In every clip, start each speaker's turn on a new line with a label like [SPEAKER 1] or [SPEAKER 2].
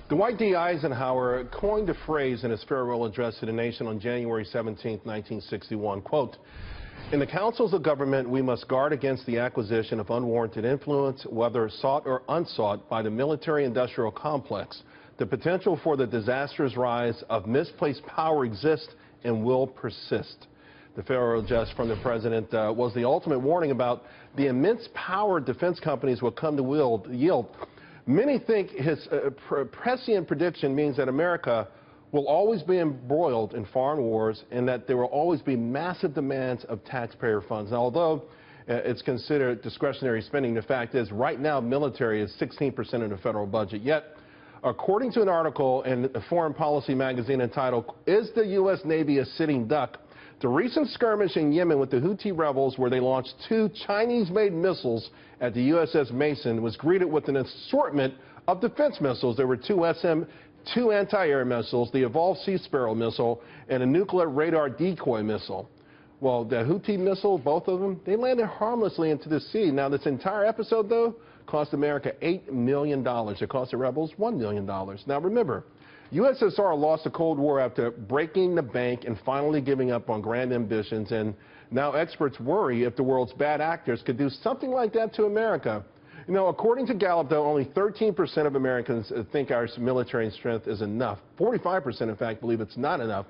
[SPEAKER 1] Dwight D. Eisenhower coined a phrase in his farewell address to the nation on January 17, 1961, quote, "In the councils of government, we must guard against the acquisition of unwarranted influence, whether sought or unsought, by the military-industrial complex. The potential for the disastrous rise of misplaced power exists and will persist." The farewell address from the president was the ultimate warning about the immense power defense companies will come to yield. Many think his prescient prediction means that America will always be embroiled in foreign wars and that there will always be massive demands of taxpayer funds. Now, although it's considered discretionary spending, the fact is right now military is 16% of the federal budget. Yet, according to an article in a Foreign Policy magazine entitled, "Is the U.S. Navy a Sitting Duck?" the recent skirmish in Yemen with the Houthi rebels, where they launched 2 Chinese-made missiles at the USS Mason, was greeted with an assortment of defense missiles. There were 2 SM-2 anti-air missiles, the Evolved Sea Sparrow missile, and a nuclear radar decoy missile. Well, the Houthi missile, both of them, they landed harmlessly into the sea. Now, this entire episode, though, cost America $8 million. It cost the rebels $1 million. Now, remember, USSR lost the Cold War after breaking the bank and finally giving up on grand ambitions, and now experts worry if the world's bad actors could do something like that to America. You know, according to Gallup, though, only 13% of Americans think our military strength is enough. 45%, in fact, believe it's not enough.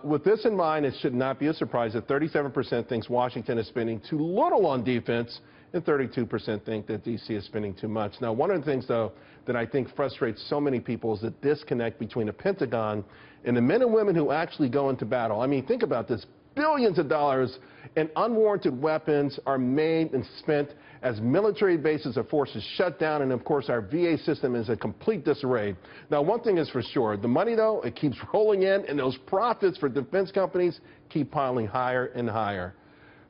[SPEAKER 1] With this in mind, it should not be a surprise that 37% thinks Washington is spending too little on defense, and 32% think that D.C. is spending too much. Now, one of the things, though, that I think frustrates so many people is the disconnect between the Pentagon and the men and women who actually go into battle. I mean, think about this. Billions of dollars in unwarranted weapons are made and spent as military bases are forced to shut down, and of course our VA system is a complete disarray. Now, one thing is for sure, the money, though, it keeps rolling in, and those profits for defense companies keep piling higher and higher.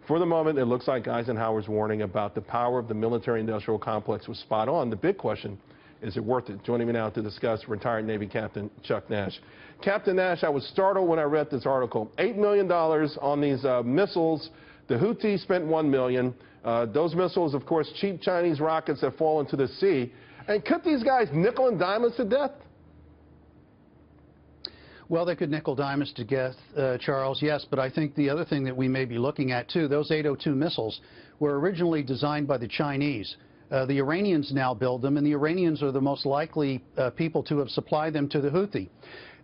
[SPEAKER 1] For the moment, it looks like Eisenhower's warning about the power of the military-industrial complex was spot on. The big question, is it worth it? Joining me now to discuss, retired Navy Captain Chuck Nash. Captain Nash, I was startled when I read this article. $8 million on these missiles. The Houthis spent $1 million. Those missiles, of course, cheap Chinese rockets that fall into the sea. And could these guys nickel and dime us to death?
[SPEAKER 2] Well, they could nickel dime us to death, Charles, yes, but I think the other thing that we may be looking at, too, those 802 missiles were originally designed by the Chinese. The Iranians now build them, and the Iranians are the most likely people to have supplied them to the Houthi.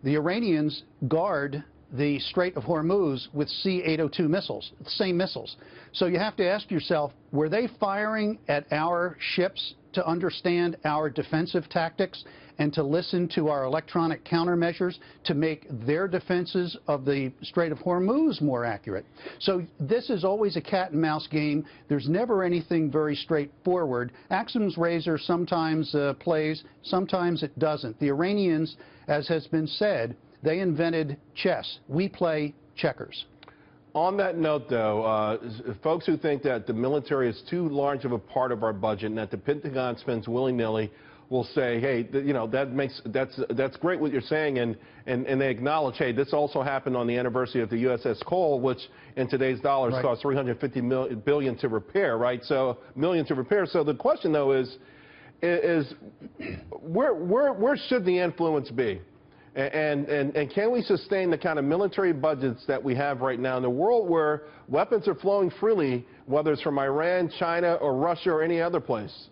[SPEAKER 2] The Iranians guard the Strait of Hormuz with C-802 missiles, the same missiles. So you have to ask yourself, were they firing at our ships to understand our defensive tactics and to listen to our electronic countermeasures to make their defenses of the Strait of Hormuz more accurate? So this is always a cat and mouse game. There's never anything very straightforward. Axum's razor sometimes plays, sometimes it doesn't. The Iranians, as has been said, they invented chess. We play checkers.
[SPEAKER 1] On that note, though, folks who think that the military is too large of a part of our budget and that the Pentagon spends willy-nilly will say, hey, you know, that's great what you're saying, and they acknowledge, hey, this also happened on the anniversary of the USS Cole, which in today's dollars cost $350 billion to repair, right? So million to repair. So the question, though, is where should the influence be? And can we sustain the kind of military budgets that we have right now in a world where weapons are flowing freely, whether it's from Iran, China, or Russia, or any other place?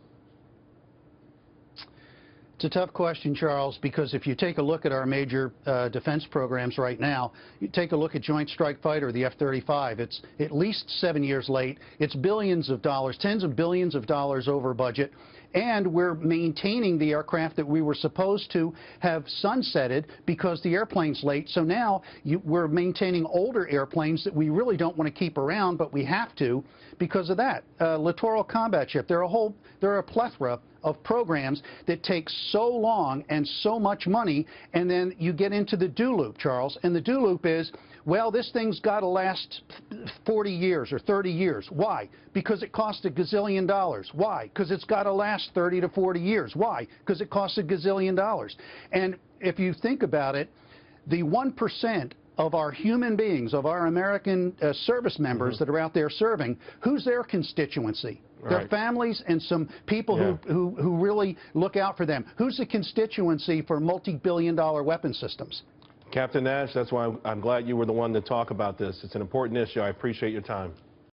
[SPEAKER 2] It's a tough question, Charles, because if you take a look at our major defense programs right now, you take a look at Joint Strike Fighter, the F-35, it's at least 7 years late. It's billions of dollars, tens of billions of dollars over budget. And we're maintaining the aircraft that we were supposed to have sunsetted because the airplane's late. So now we're maintaining older airplanes that we really don't want to keep around, but we have to because of that. Littoral Combat Ship, there are a plethora of programs that take so long and so much money, and then you get into the do loop, Charles, and the do loop is, well, this thing's got to last 40 years or 30 years. Why? Because it costs a gazillion dollars. Why? Because it's got to last 30 to 40 years. Why? Because it costs a gazillion dollars. And if you think about it, the 1% of our human beings, of our American service members that are out there serving, who's their constituency? Their families and some people who really look out for them. Who's the constituency for multi-billion-dollar weapon systems?
[SPEAKER 1] Captain Nash, that's why I'm glad you were the one to talk about this. It's an important issue. I appreciate your time.